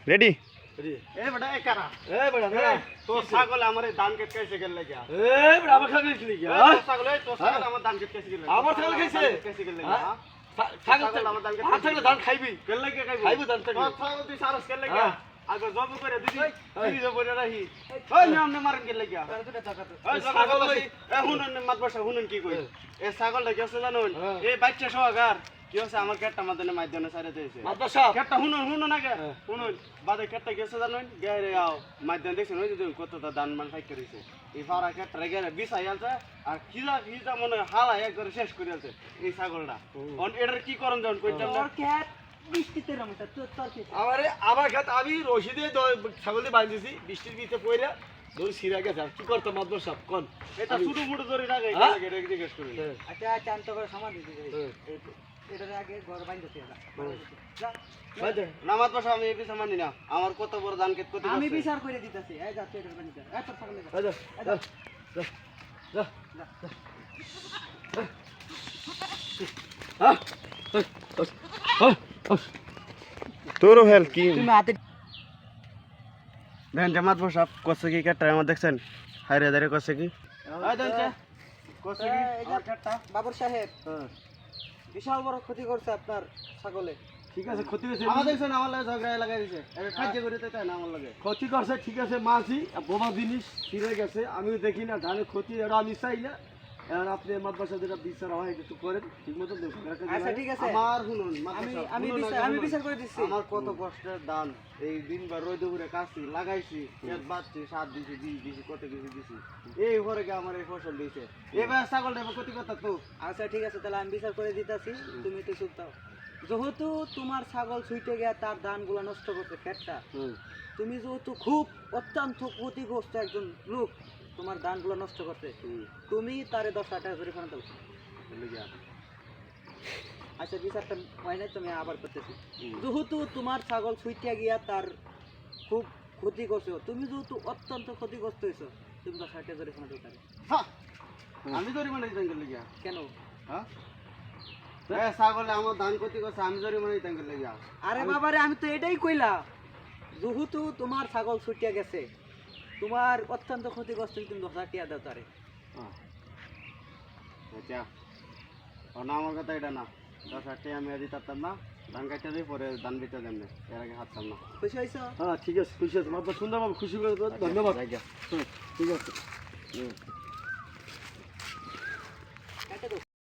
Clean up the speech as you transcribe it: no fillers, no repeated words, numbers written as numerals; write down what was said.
ready ए बेटा ए करा ए बेटा ना तो ছাগল আমারে ধান কেট कैसे गेल ले गया ए बेटा আমার ছাগল খাইছিস কি तो ছাগল तो ছাগল আমার ধান কেট कैसे गेल আমার ছাগল খাইছে कैसे गेल ले गया ছাগল আমার ধান কেট ছাগল ধান খাইবি गेल ले गया খাইবো ধান ছাগল ছাগল তুই সারস गेल ले गया আগে জব করে দিদি দিদি জব করে রাহি ওই নিয়ম নে মারন गेल ले गया ওই ছাগল এ হুনন মাত বসা হুনন কি কই এ ছাগলটা গেছে জানুন এই বাচ্চা সহকার কি হচ্ছে আমার কেটটা মাধ্যমে মাধ্যমে সাইরে দিয়েছে মাদ্রাসা কেটটা হুনন আগে হুনন বাদে কেটটা গেছে জানুন গায়ে আও মাধ্যমে দেখছেন ওই যে কতটা দান মান ফাইক করেছে এই ফারা কেটটা গেলে বিছাই আলছে আর কিজা মনে হালা এক করে শেষ করে আলছে এই ছাগলটা অন এটার কি করন যখন কইতাম না ক্যাট বৃষ্টিতে রমতা তোর কি আমারে আমার খেত আমি রশি দিয়ে ছাগল দিয়ে বাঁধিয়েছি বৃষ্টির ভিতরে পড়ে দড়ি ছিঁড়ে গেছে আর কি করতাম মাদ্রাসা সাহেব কোন এটা ছোট মোটো ধরে রাখে এটা জিজ্ঞেস করি আচ্ছা চান্ত করে সমান দিতে এটার আগে ঘর বাইন্ধতে যা নামাজ পাশা আমি এই পিছা মানি না আমার কত বড় দান কেট কত আমি বিচার করে দিতেছি এই যা তুই এটার বানি যা এত ছাগল যা যা যা তোরও হেল কি তুমি হাতে দেন জামাত বসাব কষ্ট কি কেটটা আমার দেখছেন হাইরে দাঁড়ে কষ্ট কি আই দেনছে কষ্ট কি আমার কেটটা বাবুর সাহেব বিশাল বড় ক্ষতি করছে আপনার ছাগলে ঠিক আছে ক্ষতি হয়েছে আমার দেখছেন আমার লাগে ঝগড়া লাগাই দিছে এটা কাজ করে তাই না আমার লাগে ক্ষতি করছে ঠিক আছে মাছি বোমা জিনিস ছিঁড়ে গেছে আমিও দেখি না ধানের ক্ষতি এটা আমি চাই না এখন আপনি মাদ্রাসা যেটা বিচার হয় একটু করেন ঠিক মতো দেখুন আচ্ছা ঠিক আছে আমার শুনুন আমি বিচার করে দিচ্ছি আমার কত কষ্টের দান এই দিনবার রোদে ঘুরে কাশি লাগাইছি খেত বাঁচছি সার দিছি বীজ দিছি কত কিছু দিছি এই ঘরে গিয়ে আমার এই ফসল দিয়েছে এবার ছাগলটা এবার ক্ষতি করতে তো আচ্ছা ঠিক আছে তাহলে আমি বিচার করে দিতেছি তুমি তো চুপ দাও যেহেতু তোমার ছাগল ছুটে গিয়া তার ধানগুলো নষ্ট করছে খেতটা তুমি যেহেতু খুব অত্যন্ত ক্ষতিগ্রস্ত একজন লোক তোমার ধানগুলো নষ্ট করতে তুমি তারে 10,000 টাকা করে দাও আচ্ছা বিচারটা হয় নাই তুমি আবার করতেছি যেহেতু তোমার ছাগল ছুটিয়া গিয়া তার খুব ক্ষতি করছো তুমি যেহেতু অত্যন্ত ক্ষতিগ্রস্ত হয়েছো তুমি 10,000 টাকা করে দাও তারে আমি জরিমানা দিতাম গেলে গিয়া কেন হ্যাঁ ছাগলে আমার ধান ক্ষতি করছে আমি জরিমানা দিতাম গেলে গিয়া আরে বাবারে আমি তো এটাই কইলা যেহেতু তোমার ছাগল ছুটিয়া গেছে তোমার অত্যন্ত ক্ষতিগ্রস্ত তুমি 10,000 টাকা দাও তারে আচ্ছা না আমার কথা এটা না 10,000 টাকা আমি দিতাম না ধান কাটতে দিই পরে ধান বিতে দেন না এর আগে হাততাম না খুশি হয়েছ হ্যাঁ ঠিক আছে খুশি আছে মাত্র সুন্দরভাবে খুশি করে ধন্যবাদ ঠিক আছে